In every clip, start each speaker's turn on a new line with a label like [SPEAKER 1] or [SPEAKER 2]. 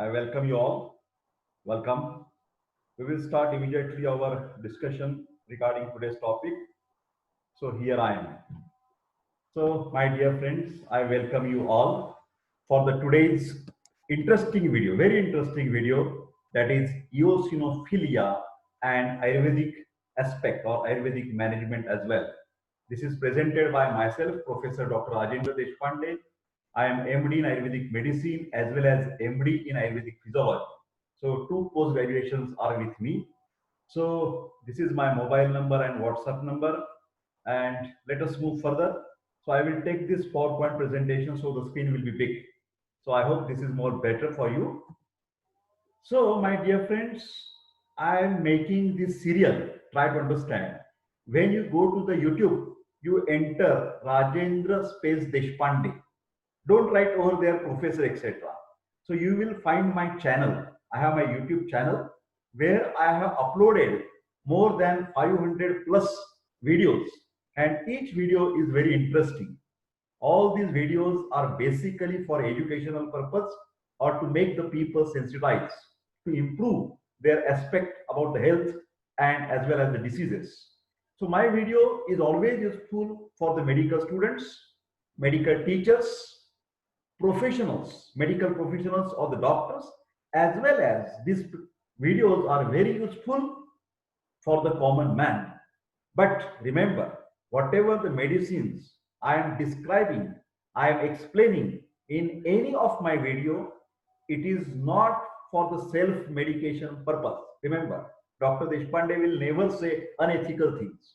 [SPEAKER 1] I welcome you all. Welcome. We will start immediately our discussion regarding today's topic. So here I am. So my dear friends, I welcome you all for the today's interesting video, very interesting video, that is eosinophilia and Ayurvedic aspect or Ayurvedic management as well. This is presented by myself, Professor Dr. Rajendra Deshpande. I am MD in Ayurvedic medicine as well as MD in Ayurvedic physiology. So two post graduations are with me. So this is my mobile number and WhatsApp number. And let us move further. So I will take this PowerPoint presentation so the screen will be big. So I hope this is more better for you. So my dear friends, I am making this serial. Try to understand. When you go to the YouTube, you enter Rajendra Space Deshpande. Don't write over there Professor etc. So you will find my channel. I have my YouTube channel where I have uploaded more than 500 plus videos, and each video is very interesting. All these videos are basically for educational purpose or to make the people sensitized to improve their aspect about the health and as well as the diseases. So my video is always useful for the medical students, medical teachers, professionals, medical professionals or the doctors, as well as these videos are very useful for the common man. But remember, whatever the medicines I am describing, I am explaining in any of my video, it is not for the self-medication purpose. Remember, Dr. Deshpande will never say unethical things.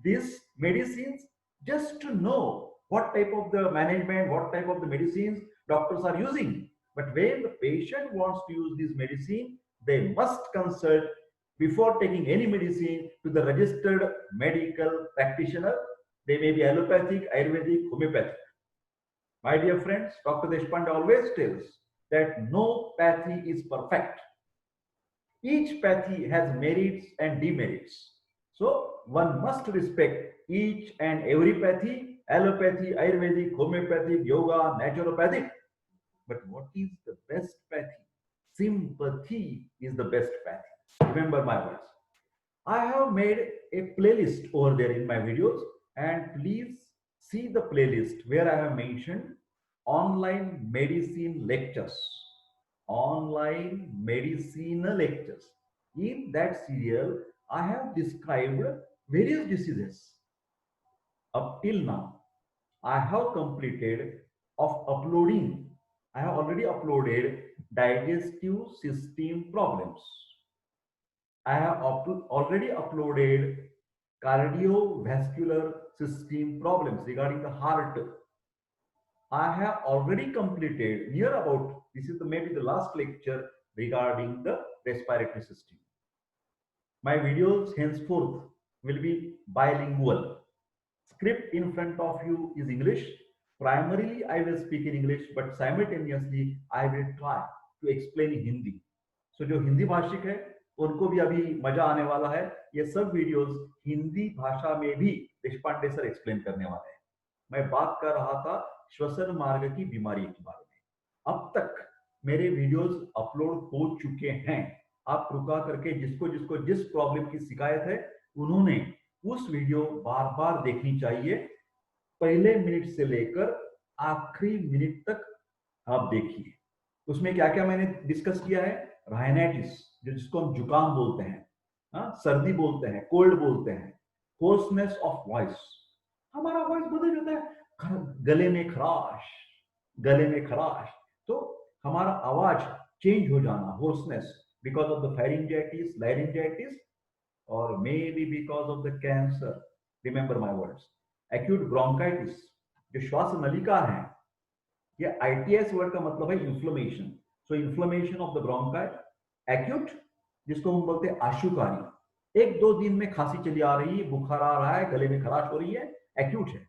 [SPEAKER 1] These medicines just to know what type of the management, what type of the medicines doctors are using. But when the patient wants to use this medicine, they must consult before taking any medicine to the registered medical practitioner. They may be allopathic, Ayurvedic, homeopathic. My dear friends, Dr. Deshpande always tells that no pathy is perfect. Each pathy has merits and demerits. So one must respect each and every pathy, allopathy, Ayurvedic, homeopathic, yoga, naturopathic. But what is the best pathy? Sympathy is the best pathy. Remember my words. I have made a playlist over there in my videos, and please see the playlist where I have mentioned online medicine lectures. Online medicine lectures. In that serial, I have described various diseases. Up till now, I have completed of uploading. I have already uploaded digestive system problems. I have already uploaded cardiovascular system problems regarding the heart. I have already completed near about, this is maybe the last lecture regarding the respiratory system. My videos henceforth will be bilingual. Script in front of you is English. Primarily I will speak in English, but simultaneously I will try to explain in Hindi. So जो हिंदी भाषिक है उनको भी अभी मजा आने वाला है. ये सब वीडियोस हिंदी भाषा में भी देशपांडे सर एक्सप्लेन करने वाले हैं. मैं बात कर रहा था श्वसन मार्ग की बीमारी के बारे में. अब तक मेरे वीडियोस अपलोड हो चुके हैं. आप कृपा करके जिसको जिसको जिस प्रॉब्लम की शिकायत है उन्होंने उस वीडियो बार बार देखनी चाहिए. पहले मिनट से लेकर आखिरी मिनट तक आप देखिए. उसमें क्या क्या मैंने डिस्कस किया है. राइनाइटिस, जो जिसको हम जुकाम बोलते हैं, सर्दी बोलते हैं, कोल्ड बोलते हैं, होर्सनेस ऑफ वॉइस, हमारा वॉइस बदल जाता है, गले में खराश, गले में खराश, तो हमारा आवाज चेंज हो जाना, hoarseness because of the pharyngitis, laryngitis, or maybe because of the cancer. Remember my words. Acute bronchitis, जो श्वास नलिका है, ये ITS वर्ड का मतलब है inflammation. So inflammation of the bronchi. Acute, जिसको हम बोलते हैं आशुकारी, एक दो दिन में खांसी चली आ रही है, बुखार आ रहा है, गले में खराश हो रही है, एक्यूट है.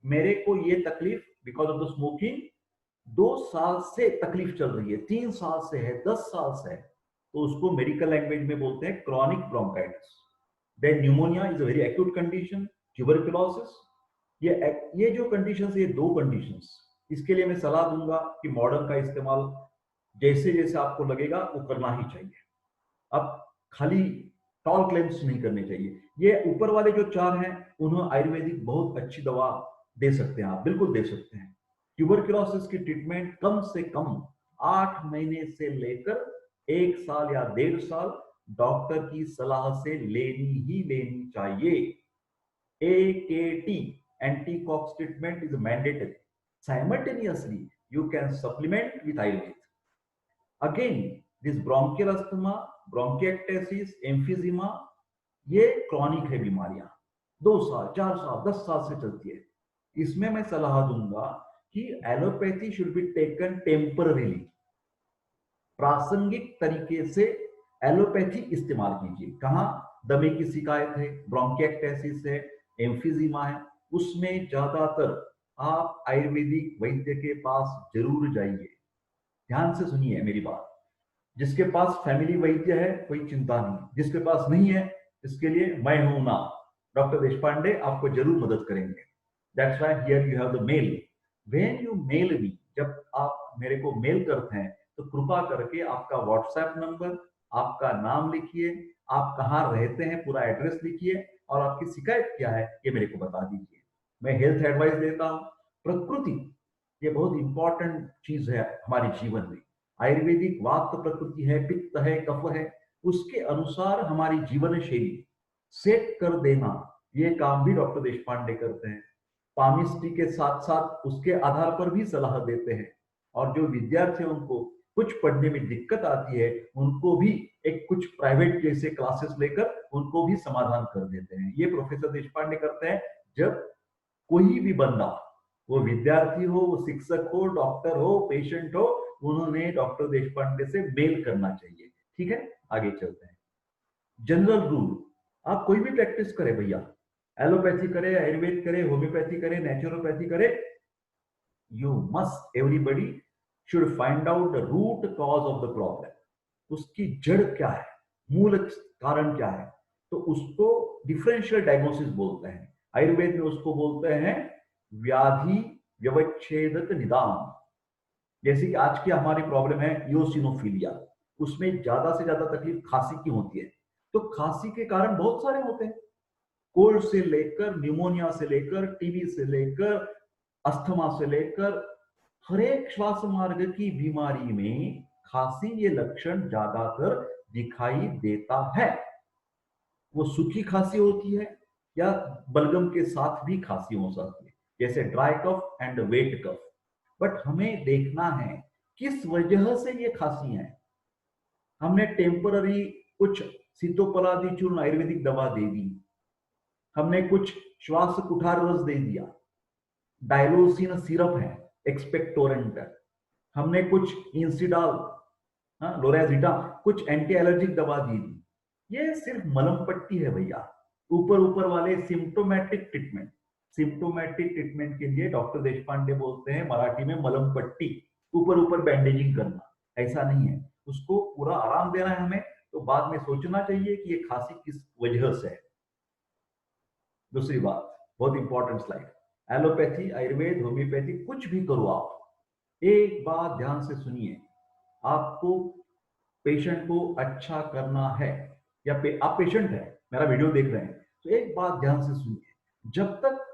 [SPEAKER 1] मेरे को ये तकलीफ बिकॉज ऑफ द स्मोकिंग 2 साल से तकलीफ चल रही है, 3 साल से है, 10 साल से है, तो उसको मेडिकल लैंग्वेज में बोलते हैं chronic bronchitis. Then pneumonia is a very acute condition. Tuberculosis, ये जो कंडीशंस, ये 2 कंडीशंस, इसके लिए मैं सलाह दूंगा कि मॉडर्न का इस्तेमाल जैसे जैसे आपको लगेगा वो करना ही चाहिए। अब खाली टॉल क्लेम्स नहीं करने चाहिए। ये ऊपर वाले जो चार हैं उन्हें आयुर्वेदिक बहुत अच्छी दवा दे सकते हैं, आप बिल्कुल दे सकते हैं। ट्यूबरक्लोसिस की ट्रीटमेंट कम से कम 8 महीने से लेकर 1 साल या 1.5 साल डॉक्टर की सलाह से लेनी ही लेनी चाहिए। AKT, anti-cox treatment is mandatory. Simultaneously, you can supplement with Ayurveda. Again, this bronchial asthma, bronchiectasis, emphysema, ये क्रॉनिक है बीमारियां, 2 साल 4 साल 10 साल से चलती है। इसमें मैं सलाह दूंगा कि allopathy should be taken temporarily, प्रासंगिक तरीके से एलोपैथी इस्तेमाल कीजिए। कहाँ दमे की शिकायत है, ब्रोंकिएक्टेसिस है, एम्फिजीमा है, उसमें ज्यादातर आप आयुर्वेदिक वैद्य के पास जरूर जाइए। ध्यान से सुनिए मेरी बात। जिसके पास फैमिली वैद्य है कोई चिंता नहीं, जिसके पास नहीं है इसके लिए मैं हूं ना, डॉक्टर देशपांडे आपको जरूर मदद करेंगे। That's why here you have the mail. When you mail me, जब आप मेरे को मेल करते हैं तो कृपा करके आपका व्हाट्सएप नंबर, आपका नाम लिखिए, आप कहाँ रहते हैं पूरा एड्रेस लिखिए, और आपकी शिकायत क्या है ये मेरे को बता दीजिए। मैं हेल्थ एडवाइस देता हूँ। प्रकृति ये बहुत इंपॉर्टेंट चीज है हमारे जीवन में। आयुर्वेदिक वात प्रकृति है, पित्त है, कफ है, उसके अनुसार हमारी जीवन शैली सेट कर देना, ये काम भी डॉक्टर देशपांडे करते हैं। पामिस्ट्री के साथ साथ उसके आधार पर भी सलाह देते हैं। और जो विद्यार्थी उनको कुछ पढ़ने में दिक्कत आती है उनको भी एक कुछ प्राइवेट जैसे क्लासेस लेकर उनको भी समाधान कर देते हैं। ये प्रोफेसर देशपांडे करते हैं। जब कोई भी बंदा, वो विद्यार्थी हो, वो शिक्षक हो, डॉक्टर हो, पेशेंट हो, उन्होंने डॉक्टर देशपांडे से मेल करना चाहिए। ठीक है, आगे चलते हैं। जनरल रूल, आप कोई भी प्रैक्टिस करें भैया, एलोपैथी करे, आयुर्वेद करे, होम्योपैथी करे, नेचुरोपैथी करे, you must everybody should find out the root cause of the problem. उसकी जड़ क्या है, मूल कारण क्या है, तो उसको डिफरेंशियल डायग्नोसिस बोलते हैं। आयुर्वेद में उसको बोलते हैं व्याधि व्यवच्छेदक निदान। जैसे कि आज की हमारी प्रॉब्लम है इयोसिनोफिलिया, उसमें ज्यादा से ज्यादा तकलीफ खांसी की होती है। तो खांसी के कारण बहुत सारे होते हैं, कोल्ड से लेकर न्यूमोनिया से लेकर टीबी से लेकर अस्थमा से लेकर हर एक श्वास मार्ग की बीमारी में खांसी ये लक्षण ज्यादातर दिखाई देता है। वो सूखी खांसी होती है या बलगम के साथ भी खांसी हो सकती है, जैसे dry cough and wet cough. But हमें देखना है किस वजह से ये खांसी है। हमने टेम्पररी कुछ सीतोपलादी चूर्ण आयुर्वेदिक दवा दे दी, हमने कुछ श्वास कुठार रस दे दिया, डायलोसिन सिरप है एक्सपेक्टोरेंट, हमने कुछ इंसिडाल, लोराजिटा, कुछ एंटी एलर्जिक दवा दी दी, ये सिर्फ मलम पट्टी है भैया। ऊपर ऊपर वाले सिम्टोमेटिक ट्रीटमेंट, सिम्टोमेटिक ट्रीटमेंट के लिए डॉक्टर देशपांडे बोलते हैं मराठी में मलम पट्टी, ऊपर ऊपर बैंडेजिंग करना, ऐसा नहीं है। उसको पूरा आराम देना है हमें, तो बाद में सोचना चाहिए कि ये खांसी किस वजह से है। दूसरी बात, बहुत important slide, allopathy, Ayurveda, homeopathy, कुछ भी करो आप, एक बात ध्यान से सुनिए। आपको पेशेंट को अच्छा करना है, या आप पेशेंट है, मेरा वीडियो देख रहे हैं, तो एक बात ध्यान से सुनिए। जब तक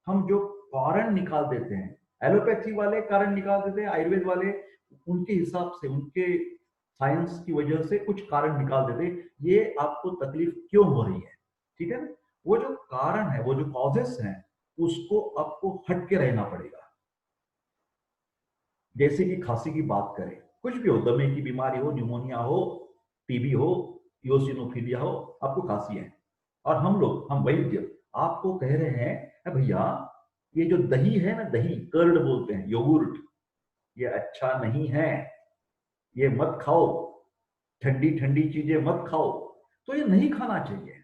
[SPEAKER 1] हम जो कारण निकाल देते हैं, एलोपैथी वाले कारण निकाल देते हैं, आयुर्वेद वाले उनके हिसाब से, उनके साइंस की वजह से कुछ कारण निकाल देते हैं, ये आपको तकलीफ क्यों हो रही है, ठीक है ना। वो जो कारण है, वो जो कॉजेस हैं, उसको आपको हट के रहना पड़ेगा। जैसे कि खांसी की बात करें, कुछ भी हो, दमे की बीमारी हो, न्यूमोनिया हो, टीबी हो, इयोसिनोफिलिया हो, आपको खांसी है, और हम वैद्य आपको कह रहे हैं भैया ये जो दही है ना, दही कर्ड बोलते हैं, योगुर्ट, ये अच्छा नहीं है, ये मत खाओ, ठंडी ठंडी चीजें मत खाओ, तो ये नहीं खाना चाहिए।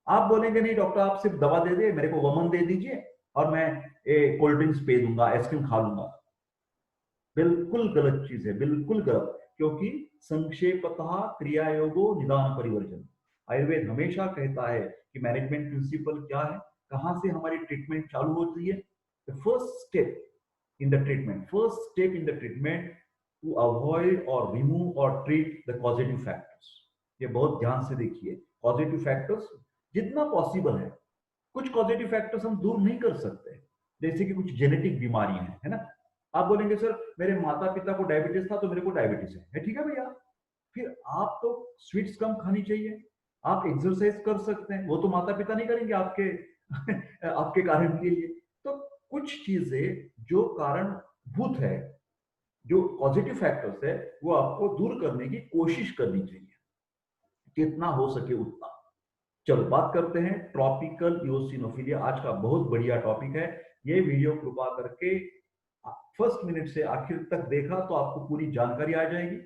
[SPEAKER 1] आप बोलेंगे नहीं डॉक्टर आप सिर्फ दवा दे दे, मेरे को वमन दे दीजिए और मैं कोल्ड ड्रिंक्स पी दूंगा, आइसक्रीम खा लूंगा, बिल्कुल गलत चीज है, बिल्कुल गलत। क्योंकि संक्षेपतः क्रियायोगो निदान परिवर्जन, आयुर्वेद हमेशा कहता है कि मैनेजमेंट प्रिंसिपल क्या है, कहां से हमारी ट्रीटमेंट चालू होती है। First step in the treatment to avoid और रिमूव और ट्रीट द पॉजिटिव फैक्टर्स। ये बहुत ध्यान से देखिए, पॉजिटिव फैक्टर्स जितना पॉसिबल है। कुछ पॉजिटिव फैक्टर्स हम दूर नहीं कर सकते, जैसे कि कुछ जेनेटिक बीमारी है ना। आप बोलेंगे सर मेरे माता पिता को डायबिटीज था तो मेरे को डायबिटीज है, ठीक है भैया। फिर आप तो स्वीट्स कम खानी चाहिए, आप एक्सरसाइज कर सकते हैं, वो तो माता पिता नहीं करेंगे आपके आपके कारण के लिए। तो कुछ चीजें जो कारणभूत है, जो पॉजिटिव फैक्टर्स है, वो आपको दूर करने की कोशिश करनी चाहिए, जितना हो सके उतना। चलो बात करते हैं ट्रॉपिकल इओसिनोफिलिया। आज का बहुत बढ़िया टॉपिक है ये। वीडियो कृपा करके फर्स्ट मिनट से आखिर तक देखा तो आपको पूरी जानकारी आ जाएगी।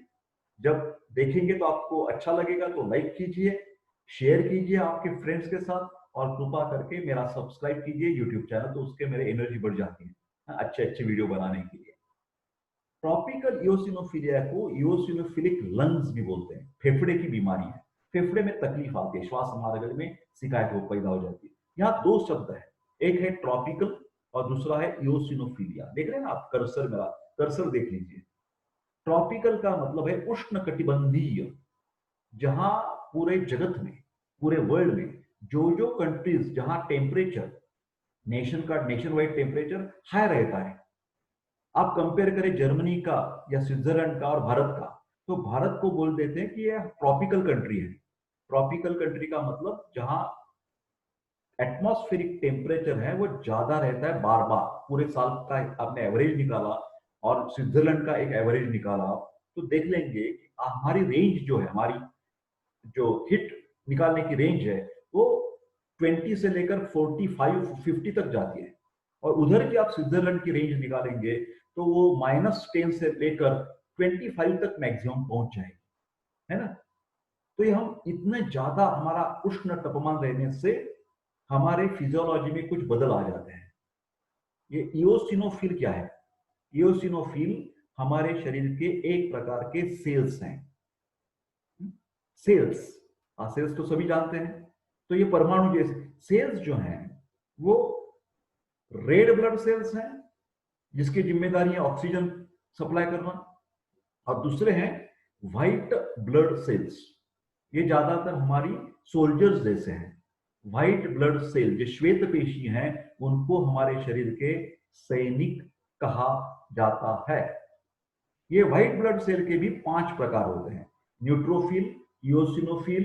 [SPEAKER 1] जब देखेंगे तो आपको अच्छा लगेगा तो लाइक कीजिए, शेयर कीजिए आपके फ्रेंड्स के साथ, और कृपा करके मेरा सब्सक्राइब कीजिए यूट्यूब चैनल, तो उसके मेरे एनर्जी बढ़ जाती है अच्छे अच्छे वीडियो बनाने के लिए। ट्रॉपिकल इओसिनोफिलिया को इओसिनोफिलिक लंग्स भी बोलते हैं। फेफड़े की बीमारी है, फेफड़े में तकलीफ आती है, श्वास मार्ग में शिकायत हो पैदा हो जाती है। यहाँ दो शब्द है, एक है ट्रॉपिकल और दूसरा है इओसिनोफिलिया। देख रहे हैं ना आप कर्सर, मेरा कर्सर देख लीजिए। ट्रॉपिकल का मतलब है उष्ण कटिबंधीय। जहां पूरे जगत में, पूरे वर्ल्ड में जो जो कंट्रीज जहां temperature, nation wide temperature high रहता है। आप कंपेयर करें जर्मनी का या स्विट्जरलैंड का और भारत का, तो भारत को बोल देते हैं कि यह ट्रॉपिकल कंट्री है। ट्रॉपिकल कंट्री का मतलब जहां एटमॉस्फेरिक टेम्परेचर है वो ज्यादा रहता है बार बार, पूरे साल का आपने एवरेज निकाला और स्विट्जरलैंड का एक एवरेज निकाला, तो देख लेंगे कि हमारी रेंज जो है, हमारी जो हिट निकालने की रेंज है वो 20 से लेकर 45-50 तक जाती है। और उधर की आप स्विट्जरलैंड की रेंज निकालेंगे तो वो -10 से लेकर 25 तक मैक्सिमम पहुंच जाएगी, है ना। तो ये हम इतने ज्यादा, हमारा उष्ण तापमान रहने से हमारे फिजियोलॉजी में कुछ बदल आ जाते हैं। ये इओसिनोफिल क्या है? इओसिनोफिल हमारे शरीर के एक प्रकार के सेल्स हैं। सेल्स, सेल्स तो सभी जानते हैं। तो ये परमाणु जैसे सेल्स जो हैं वो रेड ब्लड सेल्स हैं, जिसकी जिम्मेदारी है ऑक्सीजन सप्लाई करना, और दूसरे हैं व्हाइट ब्लड सेल्स। ये ज्यादातर हमारी सोल्जर्स जैसे हैं। व्हाइट ब्लड सेल जो श्वेत पेशी हैं, उनको हमारे शरीर के सैनिक कहा जाता है। ये व्हाइट ब्लड सेल के भी 5 प्रकार होते हैं: न्यूट्रोफिल, इओसिनोफिल,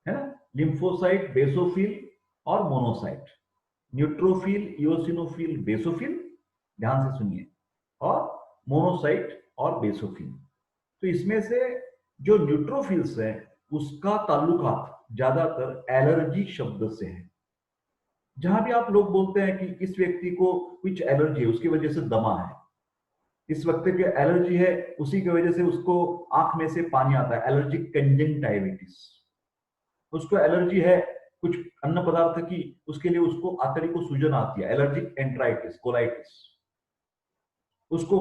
[SPEAKER 1] है ना, लिम्फोसाइट, बेसोफिल और मोनोसाइट। न्यूट्रोफिल, इओसिनोफिल, बेसोफिल, ध्यान से सुनिए, और मोनोसाइट और बेसोफिल। तो इसमें से जो न्यूट्रोफिल्स है उसका ताल्लुकात ज्यादातर एलर्जी शब्द से है। जहां भी आप लोग बोलते हैं कि इस व्यक्ति को कुछ एलर्जी है, उसकी वजह से दमा है, इस वक्त की एलर्जी है उसी की वजह से उसको आंख में से पानी आता है, एलर्जिक कंजंक्टिविटिस। उसको एलर्जी है कुछ अन्न पदार्थ की, उसके लिए उसको आंतड़ी को सूजन आती है, एलर्जिक एंट्राइटिस, कोलाइटिस। उसको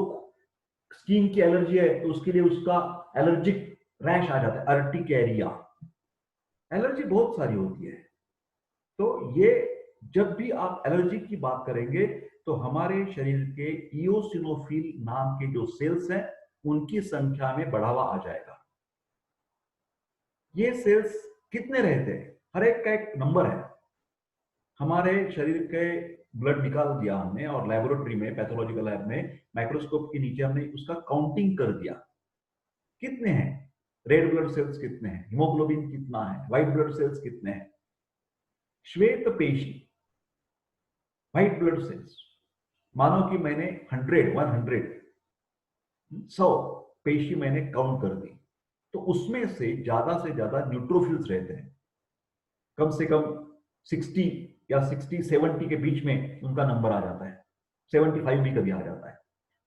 [SPEAKER 1] स्किन की एलर्जी है तो उसके लिए उसका एलर्जिक रैश आ जाता है, अर्टिकेरिया। एलर्जी बहुत सारी होती है। तो ये जब भी आप एलर्जी की बात करेंगे तो हमारे शरीर के इओसिनोफिल नाम के जो सेल्स हैं उनकी संख्या में बढ़ावा आ जाएगा। ये सेल्स कितने रहते हैं? हर एक का एक नंबर है। हमारे शरीर के ब्लड निकाल दिया हमने और लेबोरेटरी में, पैथोलॉजिकल लैब में माइक्रोस्कोप के नीचे हमने उसका काउंटिंग कर दिया, कितने हैं रेड ब्लड सेल्स, कितने हैं हीमोग्लोबिन, कितना है व्हाइट ब्लड सेल्स, कितने हैं श्वेत पेशी, व्हाइट ब्लड सेल्स। मानो कि मैंने 100 पेशी मैंने काउंट कर दी, तो उसमें से ज्यादा न्यूट्रोफिल्स रहते हैं। कम से कम 60 या 60-70 के बीच में उनका नंबर आ जाता है, 75 भी कभी आ जाता है।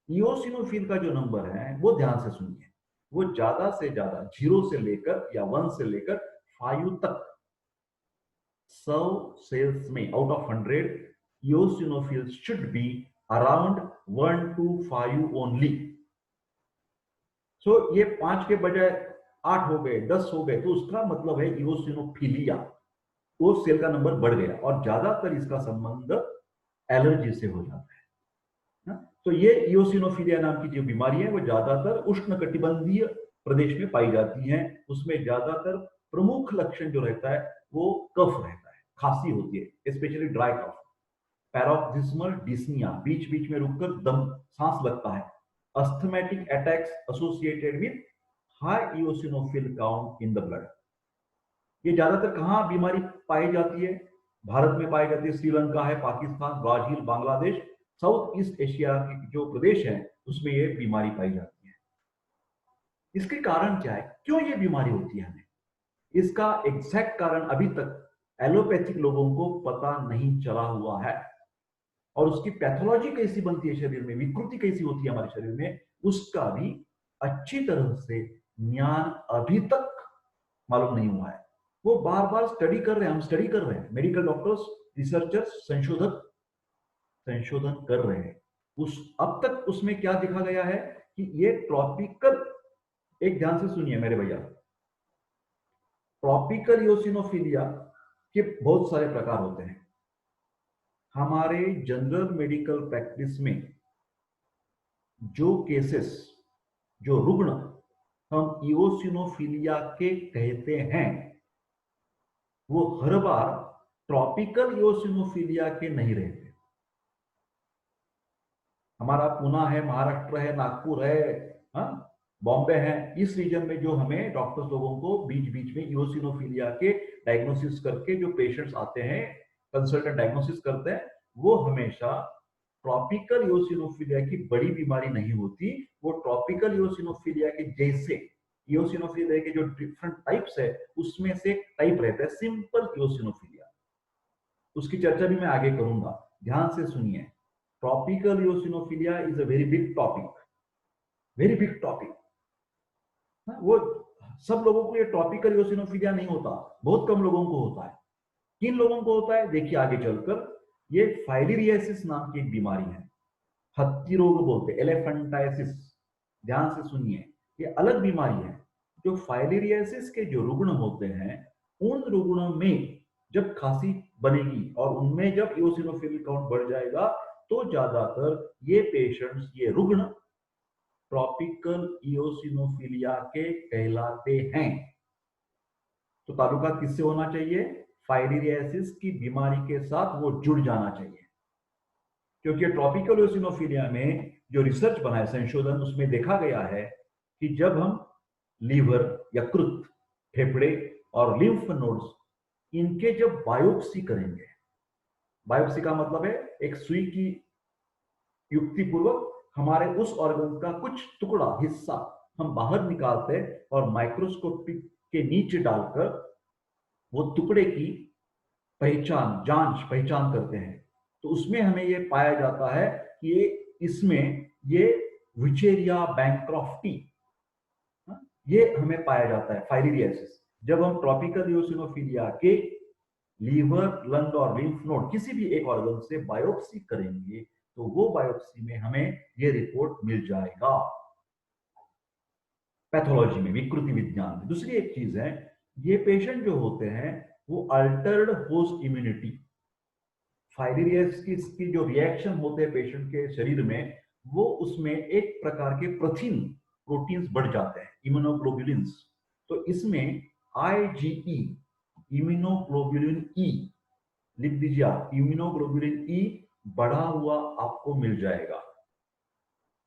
[SPEAKER 1] इओसिनोफिल का जो नंबर है वो ध्यान से सुनिए, वो ज्यादा से ज्यादा 0 से लेकर या 1 से लेकर 5 तक, 100 सेल्स में out of 100 eosinophils should be around 1 to 5 only. So ये 5 के बजाय 8 हो गए, 10 हो गए, तो उसका मतलब है इओसिनोफिलिया, वो सेल का नंबर बढ़ गया। और ज्यादातर इसका संबंध एलर्जी से हो जाता है। तो ये इयोसिनोफिलिया नाम की जो बीमारी है वो ज्यादातर उष्णकटिबंधीय प्रदेश में पाई जाती है। उसमें ज्यादातर प्रमुख लक्षण जो रहता है वो कफ रहता है, खांसी होती है, specially dry cough, paroxysmal dyspnoea, बीच बीच में रुककर दम सांस लगता है, asthmatic attacks associated with high eosinophil count in the blood. ये ज्यादातर कहाँ बीमारी पाई जाती है? भारत में पाई जाती है, श्रीलंका है, Pakistan, Brazil, Bangladesh, south east Asia के जो प्रदेश हैं उसमें ये बीमारी पाई जाती है। इसके कारण क्या है, क्यों ये बीमारी होती है हमें? इसका एग्जैक्ट कारण अभी तक एलोपैथिक लोगों को पता नहीं चला हुआ है, और उसकी पैथोलॉजी कैसी बनती है शरीर में, विकृति कैसी होती है हमारे शरीर में, उसका भी अच्छी तरह से ज्ञान अभी तक मालूम नहीं हुआ है। वो बार बार स्टडी कर रहे हैं, हम स्टडी कर रहे हैं, मेडिकल डॉक्टर्स, रिसर्चर्स, संशोधक संशोधन कर रहे हैं। उस अब तक उसमें क्या देखा गया है कि ये ट्रॉपिकल, एक ध्यान से सुनिए मेरे भैया, ट्रॉपिकल इयोसिनोफिलिया के बहुत सारे प्रकार होते हैं। हमारे जनरल मेडिकल प्रैक्टिस में जो केसेस, जो रुग्ण हम इयोसिनोफिलिया के कहते हैं वो हर बार ट्रॉपिकल इयोसिनोफिलिया के नहीं रहते। हमारा पुणे है, महाराष्ट्र है, नागपुर है, बॉम्बे है, इस रीजन में जो हमें डॉक्टर्स लोगों को बीच बीच में इयोसिनोफिलिया के डायग्नोसिस करके जो पेशेंट्स आते हैं, कंसल्टेंट डायग्नोसिस करते हैं, वो हमेशा ट्रॉपिकल इयोसिनोफिलिया की बड़ी बीमारी नहीं होती, वो ट्रॉपिकल इयोसिनोफिलिया के जैसे इयोसिनोफिलिया के जो डिफरेंट टाइप्स है उसमें से टाइप रहता है सिंपल इयोसिनोफिलिया। उसकी चर्चा भी मैं आगे करूंगा, ध्यान से सुनिए। Tropical इयोसिनोफिलिया is a very big topic, very big topic. वो सब लोगों को ये ट्रॉपिकल इयोसिनोफिलिया नहीं होता, बहुत कम लोगों को होता है। किन लोगों को होता है देखिए आगे चलकर। ये फाइलेरियासिस नाम की एक बीमारी है, हत्ती रोग बोलते, एलेफेंटाइसिस। ध्यान से सुनिए, ये अलग बीमारी है। जो फाइलेरियासिस के जो रुग्ण होते हैं, उन रुग्णों में जब खांसी बनेगी और उनमें जब इयोसिनोफिल काउंट बढ़ जाएगा तो ज्यादातर ये पेशेंट्स, ये रुग्ण ट्रॉपिकल इयोसिनोफिलिया के कहलाते हैं। तो ताल्लुकात किससे होना चाहिए? फाइलेरियासिस की बीमारी के साथ वो जुड़ जाना चाहिए, क्योंकि ट्रॉपिकल इयोसिनोफिलिया में जो रिसर्च बना है, संशोधन, उसमें देखा गया है कि जब हम लीवर, यकृत, फेफड़े और लिम्फ नोड्स, इनके जब बायोप्सी करेंगे, बायोप्सी का मतलब है एक सुई की युक्ति पूर्वक हमारे उस ऑर्गन का कुछ टुकड़ा, हिस्सा हम बाहर निकालते हैं और माइक्रोस्कोपी के नीचे डालकर वो टुकड़े की पहचान, जांच, पहचान करते हैं। तो उसमें हमें ये पाया जाता है कि इसमें ये विचेरिया बैंक्रॉफ्टी, ये हमें पाया जाता है फाइलेरियासिस। जब हम ट्रॉपिकल इयोसिनोफिलिया के लीवर, लंग और लिम्फ नोड किसी भी एक ऑर्गन से बायोप्सी करेंगे तो वो बायोप्सी में हमें ये रिपोर्ट मिल जाएगा, पैथोलॉजी में, विकृति विज्ञान में। दूसरी एक चीज है, ये पेशेंट जो होते हैं वो अल्टर्ड होस्ट इम्यूनिटी, फाइलेरियासिस की जो रिएक्शन होते हैं पेशेंट के शरीर में, वो उसमें एक प्रकार के प्रोटीन, प्रोटीन्स बढ़ जाते हैं, इम्यूनोग्लोबुलिन्स। तो इसमें आईजीई, इम्यूनोग्लोबुलिन ई, लिख दीजिए आप, इम्यूनोग्लोबुलिन ई बढ़ा हुआ आपको मिल जाएगा।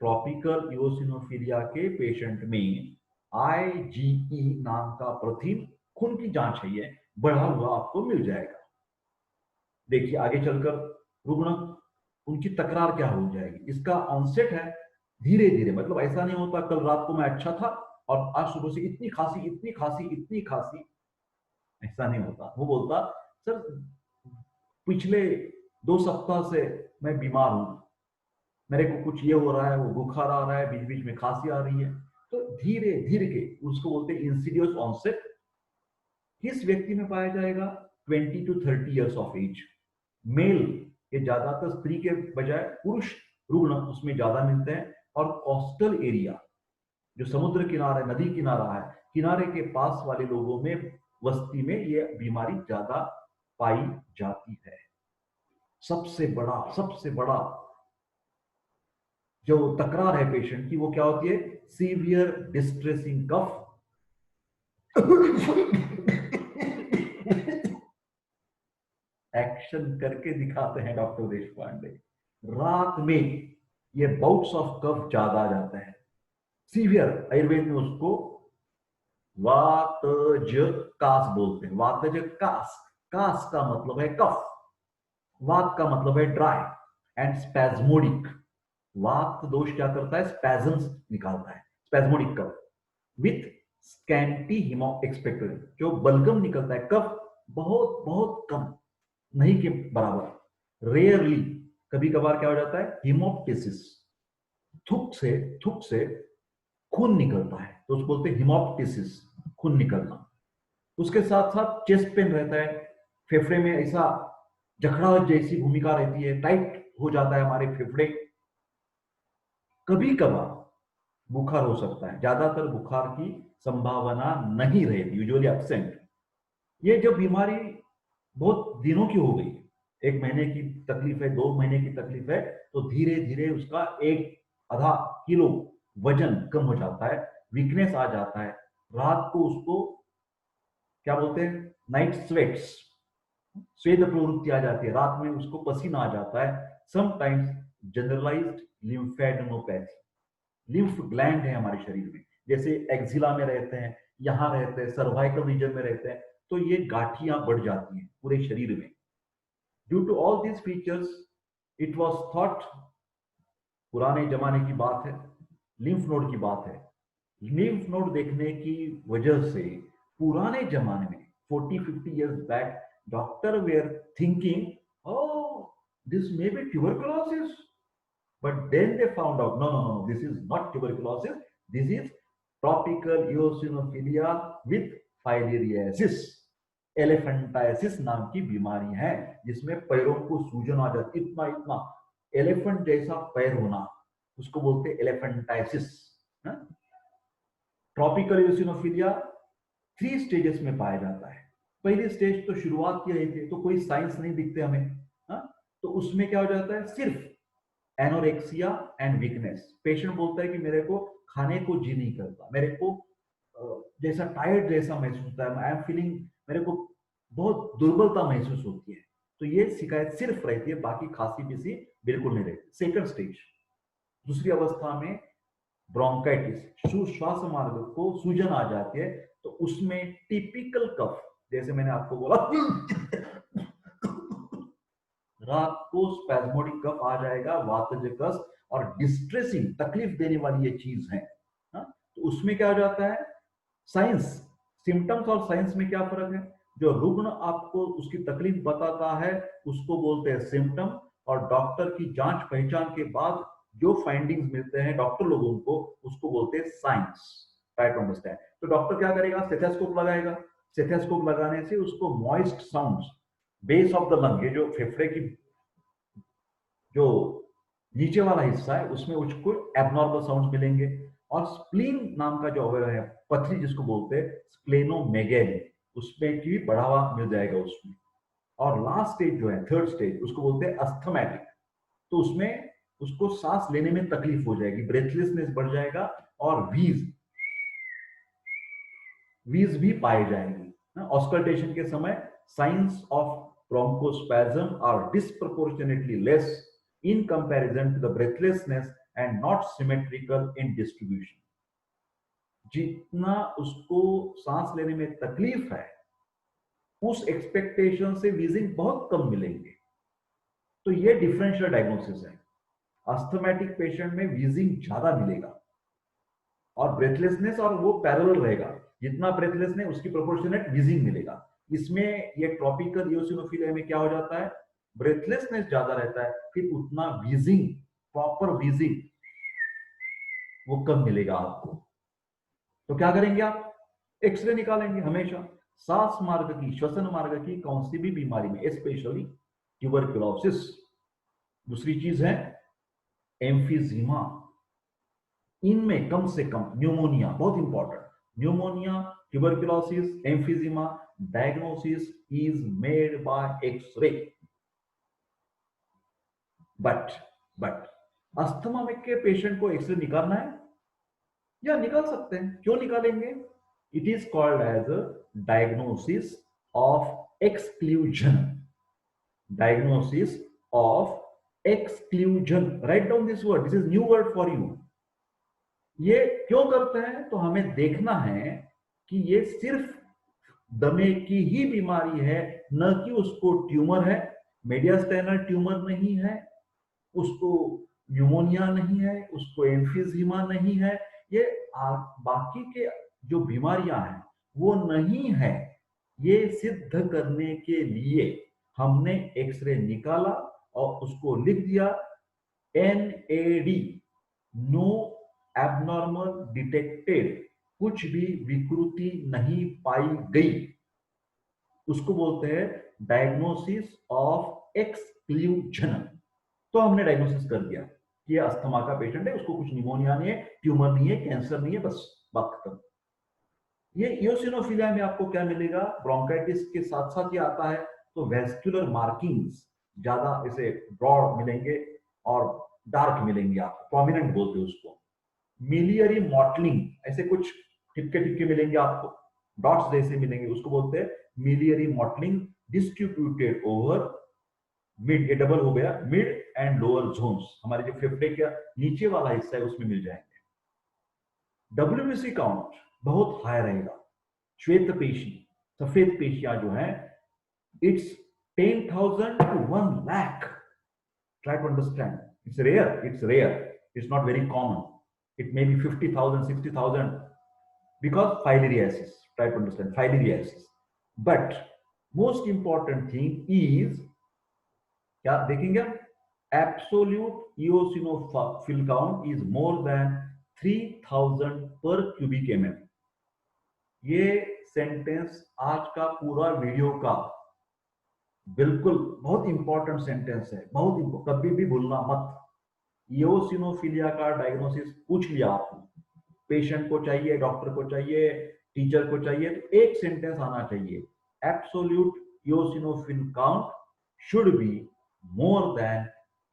[SPEAKER 1] ट्रॉपिकल इयोसिनोफिलिया के पेशेंट में आईजीई नाम का प्रोटीन, खून की जांच है ये, बढ़ा हुआ आपको मिल जाएगा। देखिए आगे चलकर रुग्ण, उनकी तकरार क्या हो जाएगी। इसका ऑनसेट है धीरे धीरे, मतलब ऐसा नहीं होता कल रात को मैं अच्छा था और आज सुबह से इतनी खांसी, इतनी खांसी, इतनी खांसी, ऐसा नहीं होता। वो बोलता सर पिछले 2 सप्ताह से मैं बीमार हूं, मेरे को कुछ ये हो रहा है, वो बुखार आ रहा है, बीच बीच में खांसी आ रही है। तो धीरे धीरे के, उसको बोलते हैं इंसिडियस ऑनसेट। किस व्यक्ति में पाया जाएगा? 20 to 30 years of age, male. ये ज्यादातर स्त्री के बजाय पुरुष रुग्ण उसमें ज्यादा मिलते हैं। और कोस्टल एरिया, जो समुद्र किनारा, नदी किनारा है, किनारे के पास वाले लोगों में, वस्ती में ये बीमारी ज्यादा पाई जाती है। सबसे बड़ा जो तकरार है पेशेंट की वो क्या होती है, सीवियर डिस्ट्रेसिंग कफ। एक्शन करके दिखाते हैं डॉक्टर देश पांडे। रात में ये बाउट्स ऑफ कफ ज्यादा आ जाता है, सीवियर, आयुर्वेद में उसको वातज कास बोलते हैं। वातज कास, कास का मतलब है कफ, वात का मतलब है ड्राई एंड स्पैज्मोडिक। वात दोष क्या करता है, स्पैजम्स निकालता है, स्पैज्मोडिक कफ विथ स्कैंटी हिमो एक्सपेक्टोरी, जो बलगम निकलता है कफ बहुत बहुत कम, नहीं के बराबर, रेयरली, कभी कभार क्या हो जाता है, हिमोप्टिसिस, थुक से खून निकलता है तो उसको बोलते हैं हिमोप्टिसिस, खून निकलना। उसके साथ साथ चेस्ट पेन रहता है, फेफड़े में ऐसा जखड़ाहट जैसी भूमिका रहती है, टाइट हो जाता है हमारे फेफड़े। कभी कभार बुखार हो सकता है, ज्यादातर बुखार की संभावना नहीं रहती, यूजुअली एब्सेंट। ये जब बीमारी बहुत दिनों की हो गई, 1 महीने की तकलीफ है, 2 महीने की तकलीफ है, तो धीरे धीरे उसका 1 आधा किलो वजन कम हो जाता है, वीकनेस आ जाता है, रात को उसको क्या बोलते हैं, नाइट स्वेट्स, स्वेद प्रवृत्ति आ जाती है, रात में उसको पसीना आ जाता है। Sometimes generalised lymphadenopathy, lymph gland है हमारे शरीर में, जैसे एक्जिला में रहते हैं, यहां रहते हैं, सर्वाइकल रीजन में रहते हैं, तो ये गांठियां बढ़ जाती हैं पूरे शरीर में। Due to all these features it was thought, पुराने जमाने की बात है, लिम्फ नोड की बात है, लिम्फ नोड देखने की वजह से पुराने जमाने में 40-50 years back doctor were thinking, oh, this may be tuberculosis. But then they found out, no, no, no, this is not tuberculosis. This is tropical eosinophilia with filariasis. Elephantiasis नाम की बीमारी है, जिसमें पैरों को सूजन आ जाती, इतना इतना एलिफेंट जैसा पैर होना, उसको बोलते हैं एलिफेंटाइसिस। ट्रॉपिकल eosinophilia 3 स्टेजेस में पाया जाता है। पहली स्टेज तो शुरुआत की रही थी, तो कोई साइंस नहीं दिखते हमें, हा? तो उसमें क्या हो जाता है, सिर्फ एनोरेक्सिया एंड वीकनेस। पेशेंट बोलता है कि मेरे को खाने को जी नहीं करता, मेरे को जैसा टायर्ड जैसा महसूस होता है, आई एम फीलिंग, मेरे को बहुत दुर्बलता महसूस होती है। तो ये शिकायत सिर्फ रहती है, बाकी खांसी पीसी बिल्कुल नहीं रहती। सेकंड स्टेज, दूसरी अवस्था में ब्रोंकाइटिस, श्वास मार्ग को सूजन आ जाती है, तो उसमें टिपिकल कफ, जैसे मैंने आपको बोला रात को स्पैज्मोडिक कफ आ जाएगा, वातज कफ, और डिस्ट्रेसिंग, तकलीफ देने वाली ये चीज है। तो उसमें क्या हो जाता है, साइंस, सिम्टम्स और साइंस में क्या फर्क है, जो रुग्ण आपको उसकी तकलीफ बताता है उसको बोलते हैं सिम्टम, और डॉक्टर की जांच पहचान के बाद जो फाइंडिंग्स मिलते हैं डॉक्टर लोगों को, उसको बोलते हैं साइंस। Try to understand. तो डॉक्टर क्या करेगा, स्टेथोस्कोप लगाएगा, स्टेथोस्कोप लगाने से उसको moist sounds, base of the lung, ये जो फेफड़े की जो नीचे वाला हिस्सा है, उसमें उसको एबनॉर्मल साउंड्स मिलेंगे, और स्प्लीन नाम का जो अवयव है, पथरी जिसको बोलते हैं स्प्लेनोमेगेली, उसमें की बढ़ावा मिल जाएगा उसमें। और लास्ट स्टेज जो है, थर्ड स्टेज, उसको बोलते हैं अस्थमैटिक। तो उसमें उसको सांस लेने में तकलीफ हो जाएगी, ब्रेथलेसनेस बढ़ जाएगा, और वीज भी पाई जाएगी। ऑस्कल्टेशन के समय signs of bronchospasm are disproportionately less in comparison to the breathlessness and not symmetrical in distribution. जितना उसको सांस लेने में तकलीफ है, उस एक्सपेक्टेशन से वीजिंग बहुत कम मिलेंगे। तो ये डिफरेंशियल डायग्नोसिस है। अस्थमैटिक पेशेंट में वीजिंग ज्यादा मिलेगा और ब्रेथलेसनेस, और वो पैरेलल रहेगा, जितना ब्रेथलेसनेस उसकी प्रोपोर्शनेट वीजिंग मिलेगा। इसमें ये ट्रॉपिकल इओसिनोफिलिया में क्या हो जाता है, ब्रेथलेसनेस ज्यादा रहता है, फिर उतना वीजिंग, प्रॉपर वीजिंग वो कम मिलेगा आपको। तो क्या करेंगे आप, एक्सरे निकालेंगे हमेशा, सांस मार्ग की, श्वसन मार्ग की कौन सी भी बीमारी में, स्पेशली ट्यूबरकुलोसिस। दूसरी चीज है एम्फीजीमा, इनमें कम से कम न्यूमोनिया, बहुत important, pneumonia, tuberculosis, emphysema, diagnosis is made by X-ray. But asthma में के पेशेंट को एक्सरे निकालना है या निकाल सकते हैं, क्यों निकालेंगे? It is called as diagnosis of exclusion, diagnosis of exclusion. Right down this word, this is new word for you. ये क्यों करते हैं? तो हमें देखना है कि ये सिर्फ दमे की ही बीमारी है, न कि उसको ट्यूमर है, मेडियास्टेनल ट्यूमर नहीं है, उसको न्यूमोनिया नहीं है, उसको एम्फिजीमा नहीं है, ये बाकी के जो बीमारियां हैं वो नहीं है। ये सिद्ध करने के लिए हमने एक्सरे निकाला और उसको लिख दिया NAD, नो एबनॉर्मल डिटेक्टेड, कुछ भी विकृति नहीं पाई गई, उसको बोलते हैं डायग्नोसिस ऑफ एक्सक्लूजन। तो हमने डायग्नोसिस कर दिया कि ये अस्थमा का पेशेंट है, उसको कुछ निमोनिया नहीं है, ट्यूमर नहीं है, कैंसर नहीं है, बस बात खत्म। ये इयोसिनोफिलिया में आपको क्या मिलेगा? ब्रोंकाइटिस के साथ साथ ये आता है तो वेस्कुलर मार्किंग्स ज्यादा ऐसे ब्रॉड मिलेंगे और डार्क मिलेंगे, आपको प्रोमिनेंट बोलते हैं उसको। मिलियरी मॉटलिंग, ऐसे कुछ टिपके टिपके मिलेंगे आपको, डॉट्स जैसे मिलेंगे, उसको बोलते हैं miliary mottling, distributed over mid, ये डबल हो गया, मिड एंड लोअर जोन्स, हमारे जो फेफड़े का नीचे वाला हिस्सा है उसमें मिल जाएंगे। WBC काउंट बहुत हाई रहेगा। श्वेत पेशी, सफेद पेशियां जो है, it's 10,000 to 1 lakh. Try to understand. It's rare. It's rare. It's not very common. It may be 50,000, 60,000 because filariasis. Try to understand filariasis. But most important thing is, क्या देखेंगे? Absolute eosinophil count is more than 3,000 per cubic mm. ये sentence आज का पूरा video का बिल्कुल बहुत important sentence है, बहुत, कभी भी भूलना मत। इयोसिनोफिलिया का डायग्नोसिस पूछ लिया आपने, पेशेंट को चाहिए, डॉक्टर को चाहिए, टीचर को चाहिए, तो एक सेंटेंस आना चाहिए, absolute eosinophil count should be more than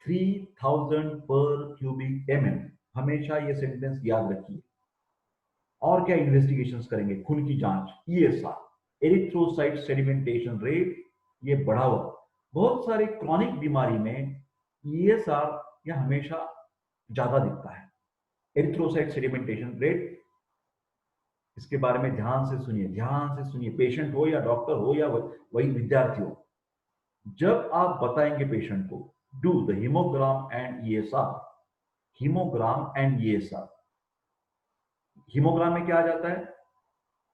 [SPEAKER 1] 3,000 पर क्यूबिक mm। हमेशा ये सेंटेंस याद रखिए। और क्या इन्वेस्टिगेशंस करेंगे? खून की जांच, ESR, एरिथ्रोसाइट सेडिमेंटेशन रेट, ये बढ़ा हुआ। बहुत सारी क्रॉनिक बीमारी में ESR यह हमेशा ज्यादा दिखता है, एरिथ्रोसाइट सेडिमेंटेशन रेट। इसके बारे में ध्यान से सुनिए, ध्यान से सुनिए, पेशेंट हो या डॉक्टर हो या वही विद्यार्थी हो, जब आप बताएंगे पेशेंट को do the haemogram and ESR, haemogram and ESR, haemogram में क्या आ जाता है?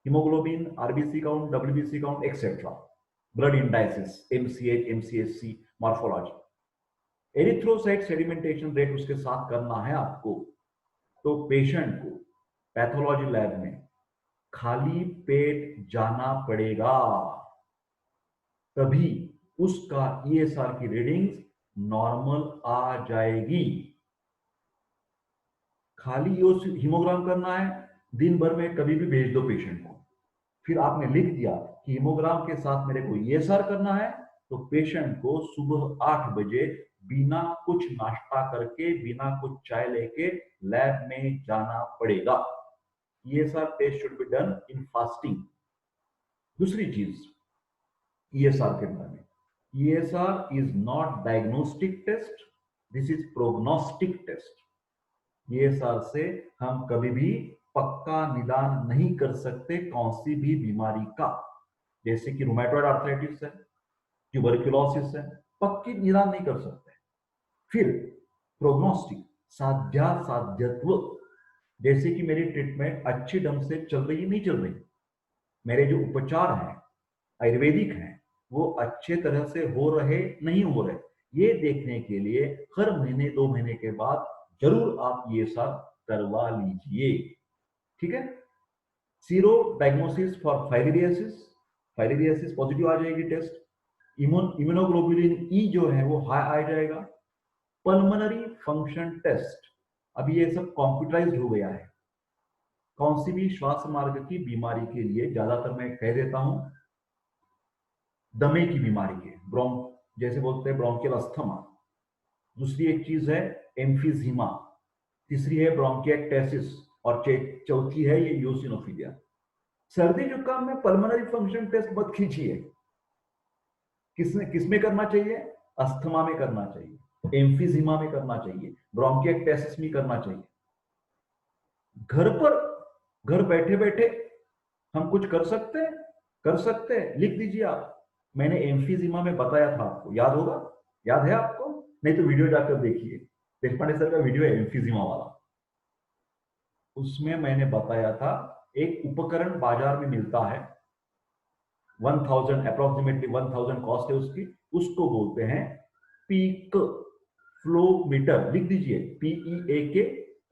[SPEAKER 1] Haemoglobin, RBC count, WBC count, etcetera, blood indices, MCH, MCHC, morphology. Erythrocyte sedimentation rate उसके साथ करना है आपको, तो पेशेंट को पैथोलॉजी लैब में खाली पेट जाना पड़ेगा, तभी उसका ESR की रीडिंग्स नॉर्मल आ जाएगी। खाली हीमोग्राम करना है, दिन भर में कभी भी भेज दो पेशेंट को, फिर आपने लिख दिया कि हीमोग्राम के साथ मेरे को ESR करना है, तो पेशेंट को सुबह 8 बजे बिना कुछ नाश्ता करके, बिना कुछ चाय लेके लैब में जाना पड़ेगा। ESR test should be done in fasting. दूसरी चीज ESR के बारे में, ESR is not diagnostic test, this is prognostic test. ESR से हम कभी भी पक्का निदान नहीं कर सकते कौन सी भी बीमारी का, जैसे कि रूमेटॉइड आर्थराइटिस है, ट्यूबरक्लोसिस है, पक्की निदान नहीं कर सकते। फिर प्रोग्नोस्टिक, साध्यत्व, जैसे कि मेरी ट्रीटमेंट अच्छी ढंग से चल रही नहीं चल रही, मेरे जो उपचार हैं आयुर्वेदिक हैं वो अच्छे तरह से हो रहे नहीं हो रहे, ये देखने के लिए हर महीने 2 महीने के बाद जरूर आप ये सब करवा लीजिए, ठीक है? Sero diagnosis for filariasis, filariasis positive आ जाएगी टेस्ट, इम्यूनोग्लोबुलिन ई जो है वो हाई आ जाएगा। पल्मोनरी फंक्शन टेस्ट, अभी ये सब कंप्यूटराइज्ड हो गया है, कौन सी भी श्वास मार्ग की बीमारी के लिए ज्यादातर मैं कह देता हूं, दमे की बीमारी के, जैसे बोलते हैं ब्रोंकियल अस्थमा। दूसरी एक चीज है एम्फीजीमा, तीसरी है ब्रोंकिएक्टेसिस और चौथी है ये यूसिनोफिलिया। सर्दी जुकाम में पल्मोनरी फंक्शन टेस्ट मत खींचिए। किसमें करना चाहिए? अस्थमा में करना चाहिए, एम्फीजीमा में करना चाहिए, ब्रोंकिएक्टेसिस में करना चाहिए। घर बैठे बैठे हम कुछ कर सकते हैं? कर सकते हैं, लिख दीजिए आप। मैंने एम्फीजीमा में बताया था आपको, याद होगा? याद है आपको? नहीं तो वीडियो जाकर देखिए, देशपांडे सर का वीडियो है एम्फीजीमा वाला। उसमें मैंने बताया था एक उपकरण बाजार में मिलता है, 1000 अप्रोक्सीमेटली 1000 कॉस्ट है उसकी। उसको बोलते हैं पीक फ्लो मीटर। लिख दीजिए PEAK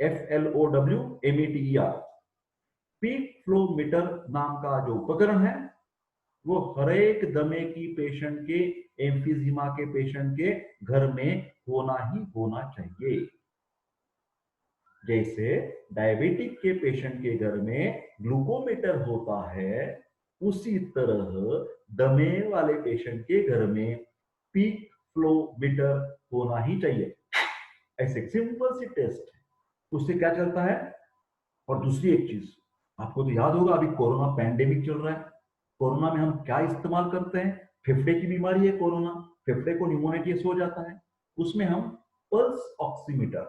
[SPEAKER 1] FLOWMETER। Peak flow meter नाम का जो उपकरण है वो हर एक दमे की पेशेंट के, एम्फीजीमा के पेशेंट के घर में होना ही होना चाहिए। जैसे डायबिटिक के पेशेंट के घर में ग्लूकोमीटर होता है, उसी तरह दमे वाले पेशेंट के घर में पीक फ्लो मीटर होना ही चाहिए। ऐसे सिंपल सी टेस्ट है, उससे क्या चलता है। और दूसरी एक चीज, आपको तो याद होगा अभी कोरोना पैंडेमिक चल रहा है। कोरोना में हम क्या इस्तेमाल करते हैं? फेफड़े की बीमारी है कोरोना, फेफड़े को न्यूमोनाइटिस हो जाता है, उसमें हम पल्स ऑक्सीमीटर,